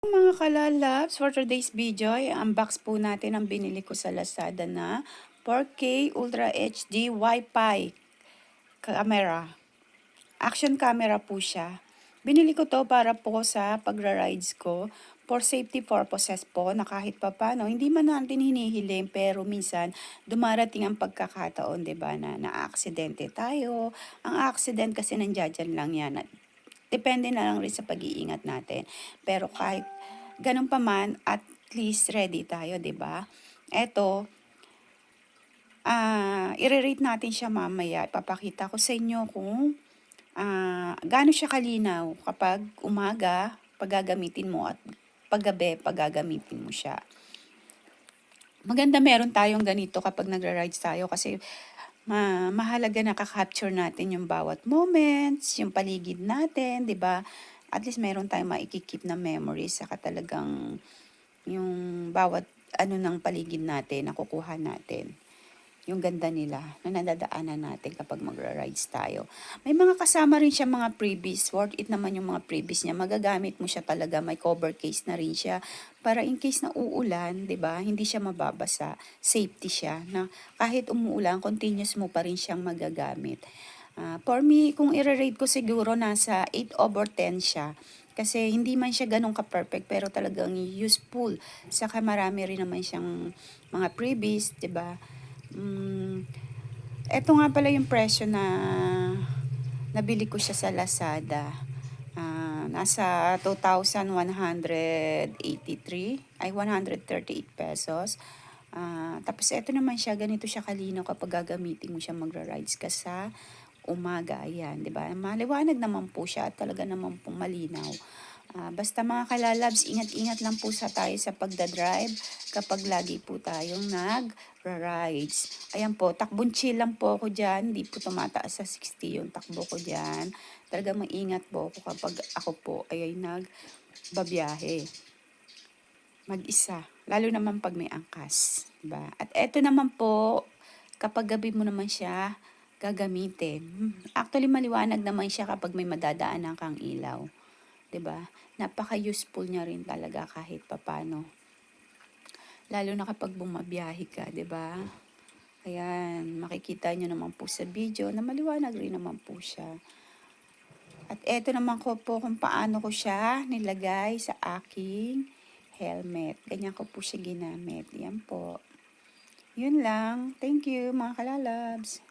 Mga kalalabs, for today's video ay unbox po natin ang binili ko sa Lazada na 4K Ultra HD Wi-Fi camera. Action camera po siya. Binili ko to para po sa pagra-rides ko for safety purposes po na kahit papano hindi man natin hinihiling pero minsan dumarating ang pagkakataon, 'di ba, na na-aksidente tayo. Ang accident kasi nandiyan lang yan. Depende na lang rin sa pag-iingat natin. Pero kahit ganun pa man, at least ready tayo, 'di ba? Eto, i-rate natin siya mamaya. Ipapakita ko sa inyo kung gaano siya kalinaw kapag umaga, paggagamitin mo at paggabi, paggagamitin mo siya. Maganda meron tayong ganito kapag nagra-rides tayo kasi mahalaga na ka-capture natin yung bawat moments, yung paligid natin, 'di ba? At least meron tayong maikikip na memories saka talagang yung bawat ano ng paligid natin nakukuha natin. Yung ganda nila na nadadaanan natin kapag magra-rides tayo. May mga kasama rin siya mga freebies. Worth it naman yung mga freebies niya. Magagamit mo siya talaga. May cover case na rin siya. Para in case na uulan, 'di ba? Hindi siya mababasa. Safety siya. Na kahit umuulan, continuous mo pa rin siyang magagamit. For me, kung i-rate ko siguro nasa 8/10 siya. Kasi hindi man siya ganun ka-perfect pero talagang useful. Saka marami rin naman siyang mga freebies, 'di ba? Eto nga pala yung presyo na nabili ko siya sa Lazada. Nasa 2,183 ay 138 pesos. Tapos eto naman siya, ganito siya kalinaw kapag gagamitin mo siya magra-rides ka sa umaga. Ayan, 'di ba? Maliwanag naman po siya at talaga naman pong malinaw. Basta mga kalalabs, ingat-ingat lang po tayo sa pagdadrive kapag lagi po tayong nag-rides. Ayan po, takbong chill lang po ako dyan. Hindi po tumataas sa 60 yung takbo ko dyan. Talagang maingat po ako kapag ako po ay nagbabiyahe. Mag-isa. Lalo naman pag may angkas. Diba? At eto naman po, kapag gabi mo naman siya gagamitin. Actually, maliwanag naman siya kapag may madadaanan kang ilaw. 'Di ba? Napaka-useful niya rin talaga kahit papano. Lalo na kapag bumabiyahe ka, 'di ba? Ayan, makikita niyo naman po sa video na maliwanag rin naman po siya. At eto naman ko po kung paano ko siya nilagay sa aking helmet. Ganyan ko po siya ginamit. Yan po. Yun lang. Thank you mga kalalabs.